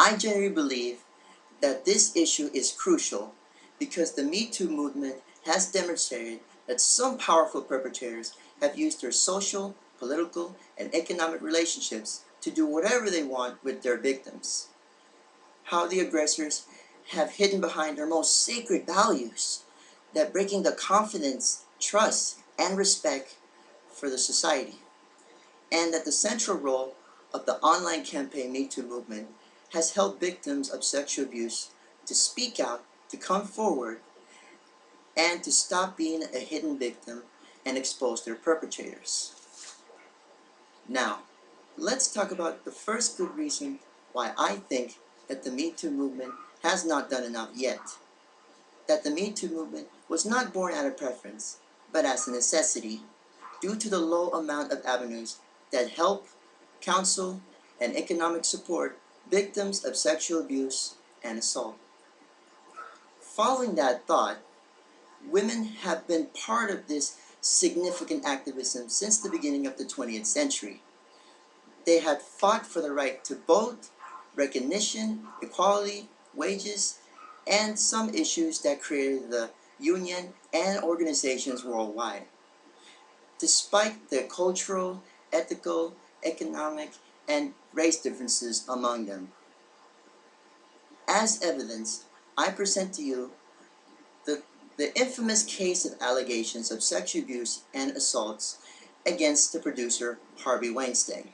I genuinely believe that this issue is crucial because the Me Too movement has demonstrated that some powerful perpetrators have used their social, political, and economic relationships to do whatever they want with their victims. How the aggressors have hidden behind their most sacred values, that breaking the confidence, trust, and respect for the society, and that the central role of the online campaign Me Too movement has helped victims of sexual abuse to speak out, to come forward, and to stop being a hidden victim and expose their perpetrators. Now, let's talk about the first good reason why I think that the Me Too movement has not done enough yet. That the Me Too movement was not born out of preference, but as a necessity due to the low amount of avenues that help, counsel, and economic support victims of sexual abuse and assault. Following that thought, women have been part of this significant activism since the beginning of the 20th century. They had fought for the right to vote, recognition, equality, wages, and some issues that created the union and organizations worldwide. Despite the cultural, ethical, economic, and race differences among them. As evidence, I present to you the, the infamous case of allegations of sexual abuse and assaults against the producer Harvey Weinstein.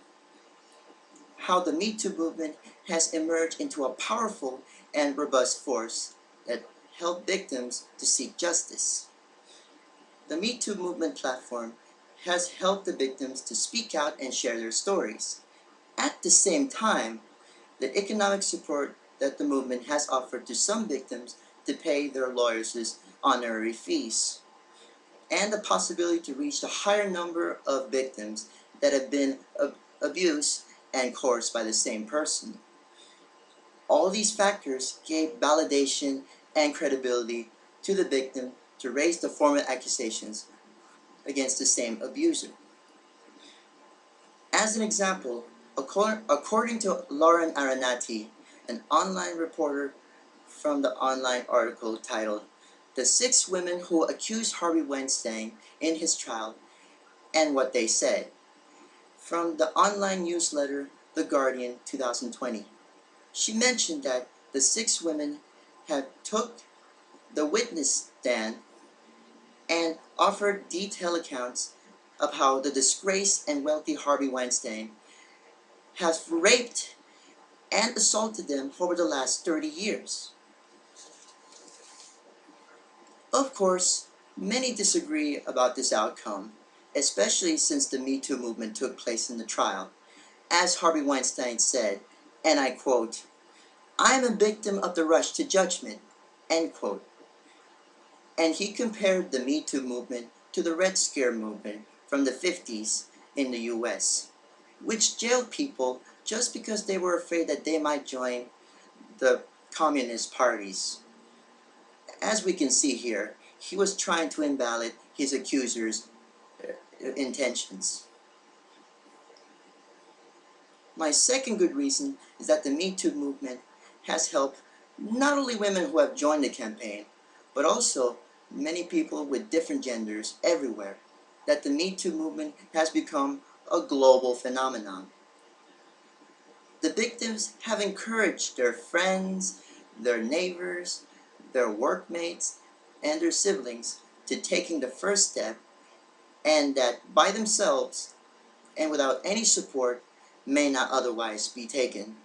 How the Me Too movement has emerged into a powerful and robust force that helped victims to seek justice. The Me Too movement platform has helped the victims to speak out and share their stories. At the same time, the economic support that the movement has offered to some victims to pay their lawyers' honorary fees, and the possibility to reach a higher number of victims that have been abused and coerced by the same person. All these factors gave validation and credibility to the victim to raise the formal accusations against the same abuser. As an example, according to Lauren Aranati, an online reporter from the online article titled "The 6 Women Who Accused Harvey Weinstein in His Trial and What They Said," from the online newsletter The Guardian 2020. She mentioned that the 6 women had took the witness stand and offered detailed accounts of how the disgraced and wealthy Harvey Weinstein has raped and assaulted them for over the last 30 years. Of course, many disagree about this outcome, especially since the Me Too movement took place in the trial. As Harvey Weinstein said, and I quote, "I am a victim of the rush to judgment," end quote. And he compared the Me Too movement to the Red Scare movement from the 50s in the US, which jailed people just because they were afraid that they might join the communist parties. As we can see here, he was trying to invalidate his accusers' intentions. My second good reason is that the Me Too movement has helped not only women who have joined the campaign, but also many people with different genders everywhere, that the Me Too movement has become a global phenomenon. The victims have encouraged their friends, their neighbors, their workmates, and their siblings to taking the first step, and that by themselves and without any support may not otherwise be taken.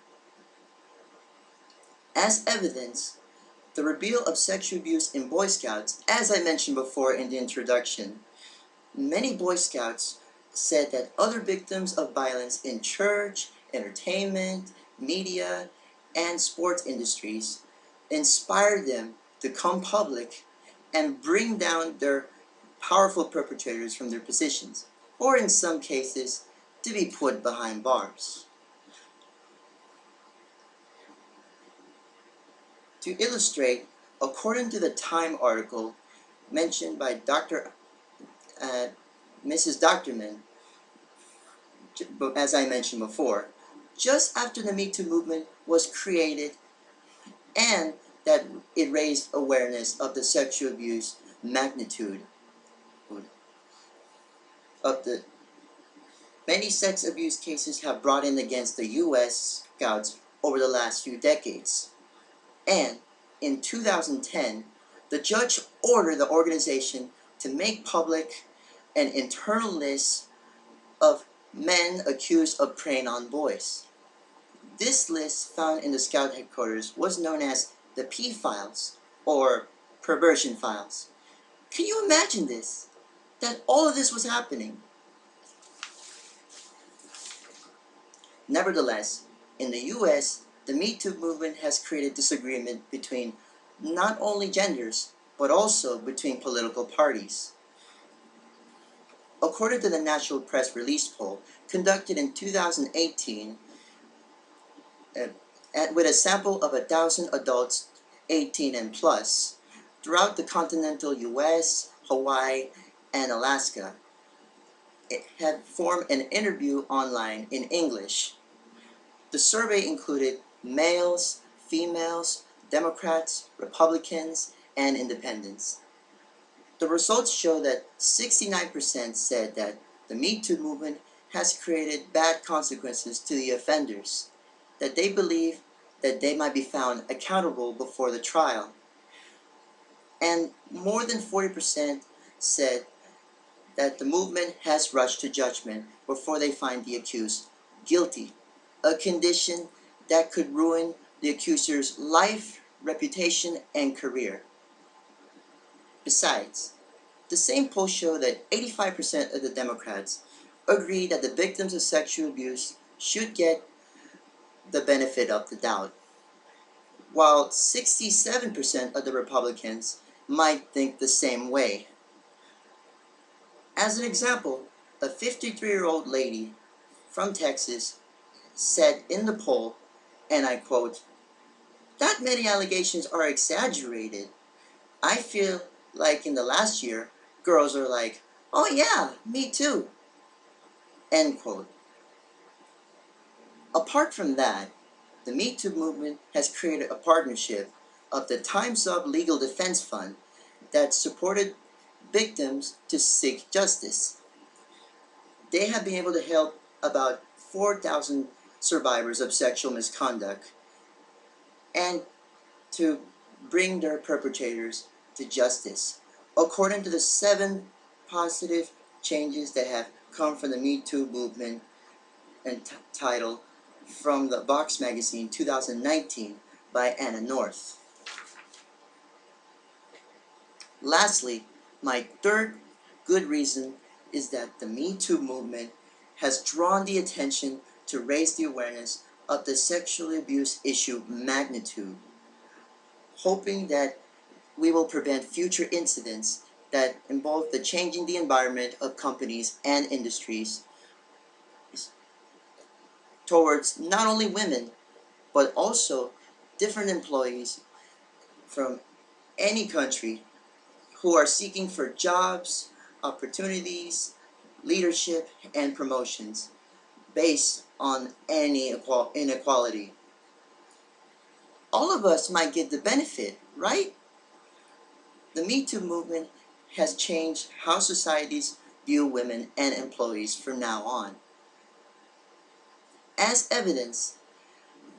As evidence, the reveal of sexual abuse in Boy Scouts, as I mentioned before in the introduction, many Boy Scouts said that other victims of violence in church, entertainment, media, and sports industries inspired them to come public and bring down their powerful perpetrators from their positions, or in some cases, to be put behind bars. To illustrate, according to the Time article mentioned by Mrs. Doctorman, as I mentioned before, just after the Me Too movement was created and that it raised awareness of the sexual abuse magnitude of the many sex abuse cases have brought in against the U.S. Scouts over the last few decades. And in 2010, the judge ordered the organization to make public an internal list of men accused of preying on boys. This list, found in the Scout headquarters, was known as the P-Files, or Perversion Files. Can you imagine this? That all of this was happening? Nevertheless, in the US, the Me Too movement has created disagreement between not only genders, but also between political parties. According to the National Press Release poll conducted in 2018, with a sample of 1,000 adults 18 and plus throughout the continental US, Hawaii, and Alaska, it had formed an interview online in English. The survey included males, females, Democrats, Republicans, and independents. The results show that 69% said that the Me Too movement has created bad consequences to the offenders, that they believe that they might be found accountable before the trial. And more than 40% said that the movement has rushed to judgment before they find the accused guilty, a condition that could ruin the accuser's life, reputation, and career. Besides, the same poll showed that 85% of the Democrats agree that the victims of sexual abuse should get the benefit of the doubt, while 67% of the Republicans might think the same way. As an example, a 53-year-old lady from Texas said in the poll, and I quote, "That many allegations are exaggerated. I feel like in the last year, girls are like, oh yeah, me too." End quote. Apart from that, the Me Too movement has created a partnership of the Time's Up Legal Defense Fund that supported victims to seek justice. They have been able to help about 4,000 survivors of sexual misconduct and to bring their perpetrators to justice. According to the 7 positive changes that have come from the Me Too movement and title from the Vox magazine 2019 by Anna North. Lastly, my third good reason is that the Me Too movement has drawn the attention to raise the awareness of the sexual abuse issue magnitude, hoping that we will prevent future incidents that involve the changing the environment of companies and industries towards not only women, but also different employees from any country who are seeking for jobs, opportunities, leadership, and promotions based on any inequality. All of us might get the benefit, right? The Me Too movement has changed how societies view women and employees from now on. As evidence,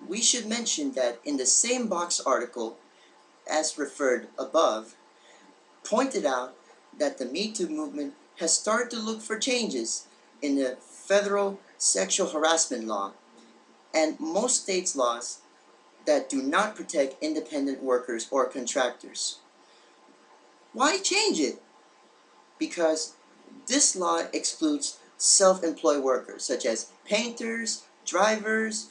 we should mention that in the same Vox article, as referred above, pointed out that the Me Too movement has started to look for changes in the federal sexual harassment law and most states' laws that do not protect independent workers or contractors. Why change it? Because this law excludes self-employed workers such as painters, drivers,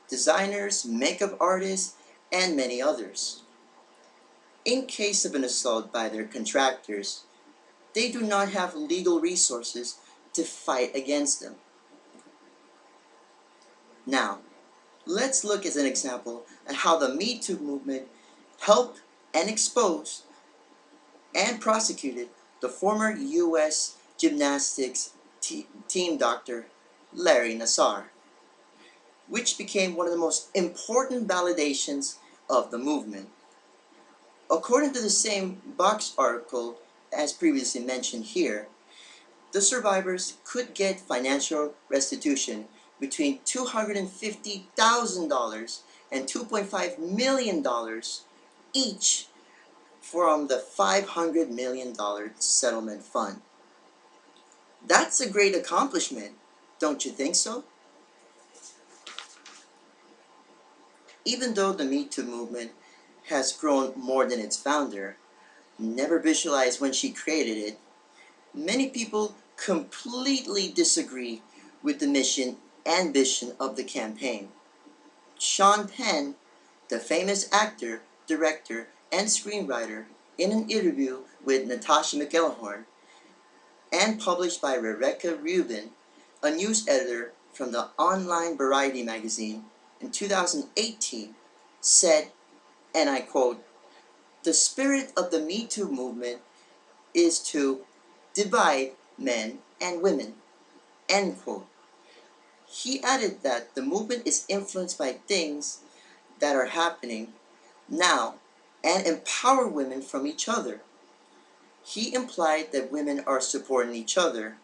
designers, makeup artists, and many others. In case of an assault by their contractors, they do not have legal resources to fight against them. Now, let's look as an example at how the Me Too movement helped and exposed and prosecuted the former U.S. gymnastics team doctor Larry Nassar. which became one of the most important validations of the movement. According to the same Box article as previously mentioned here, the survivors could get financial restitution between $250,000 and $2.5 million each from the $500 million settlement fund. That's a great accomplishment, don't you think so? Even though the Me Too movement has grown more than its founder, never visualized when she created it, many people completely disagree with the mission and vision of the campaign. Sean Penn, the famous actor, director, and screenwriter, in an interview with Natasha McElhone and published by Rebecca Rubin, a news editor from the online Variety magazine, in 2018, said, and I quote, "The spirit of the Me Too movement is to divide men and women," end quote. He added that the movement is influenced by things that are happening now and empower women from each other. He implied that women are supporting each other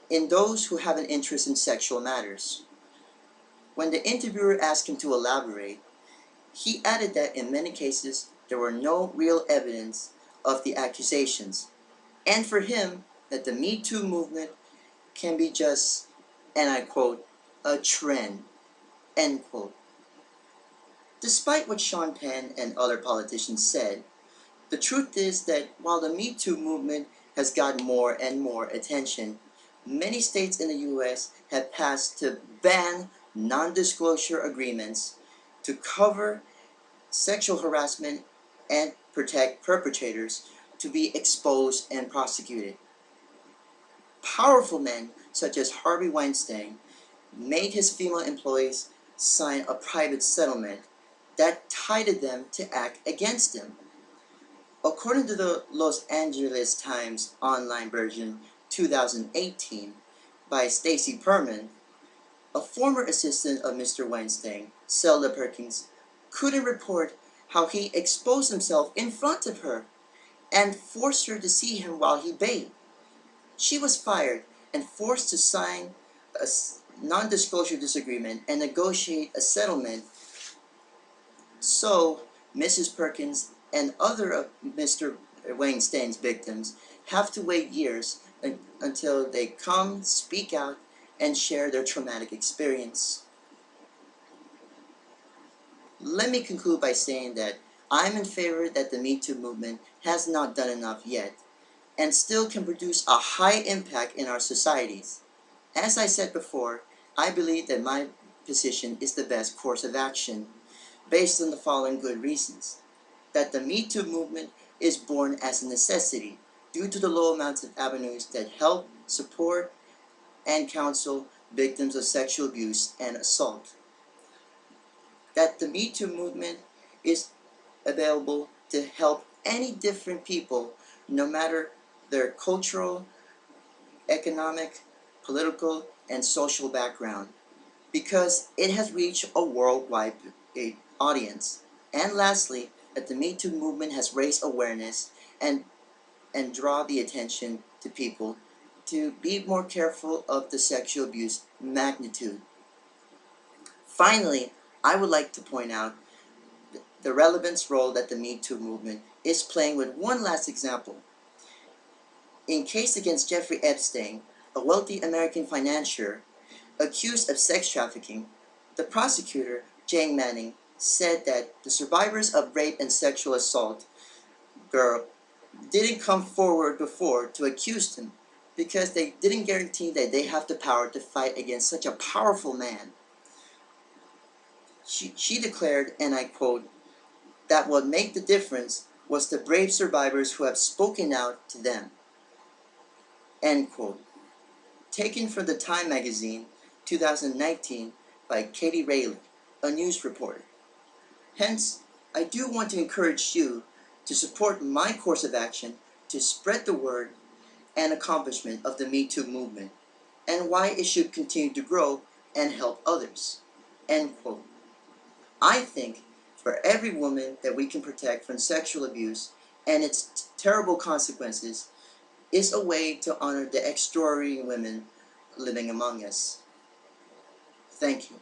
in those who have an interest in sexual matters. When the interviewer asked him to elaborate, he added that in many cases there were no real evidence of the accusations, and for him that the Me Too movement can be just, and I quote, "a trend," end quote. Despite what Sean Penn and other politicians said, the truth is that while the Me Too movement has gotten more and more attention, many states in the US have passed to ban non-disclosure agreements to cover sexual harassment and protect perpetrators to be exposed and prosecuted. Powerful men such as Harvey Weinstein made his female employees sign a private settlement that tied them to act against him. According to the Los Angeles Times online version 2018 by Stacy Perman, a former assistant of Mr. Weinstein, Zelda Perkins, couldn't report how he exposed himself in front of her and forced her to see him while he bathed. She was fired and forced to sign a non-disclosure disagreement and negotiate a settlement. So, Mrs. Perkins and other of Mr. Weinstein's victims have to wait years until they come, speak out, and share their traumatic experience. Let me conclude by saying that I'm in favor that the Me Too movement has not done enough yet, and still can produce a high impact in our societies. As I said before, I believe that my position is the best course of action, based on the following good reasons. That the Me Too movement is born as a necessity due to the low amounts of avenues that help, support, and counsel victims of sexual abuse and assault. That the Me Too movement is available to help any different people, no matter their cultural, economic, political, and social background, because it has reached a worldwide audience. And lastly, that the Me Too movement has raised awareness and draw the attention to people to be more careful of the sexual abuse magnitude. Finally, I would like to point out the relevance role that the Me Too movement is playing with one last example. In case against Jeffrey Epstein, a wealthy American financier accused of sex trafficking, the prosecutor, Jane Manning, said that the survivors of rape and sexual assault girl didn't come forward before to accuse him because they didn't guarantee that they have the power to fight against such a powerful man. She declared, and I quote, that what made the difference was the brave survivors who have spoken out to them, end quote. Taken from the Time magazine, 2019, by Katie Rayleigh, a news reporter. Hence, I do want to encourage you to support my course of action to spread the word and accomplishment of the Me Too movement, and why it should continue to grow and help others. End quote. I think for every woman that we can protect from sexual abuse and its terrible consequences is a way to honor the extraordinary women living among us. Thank you.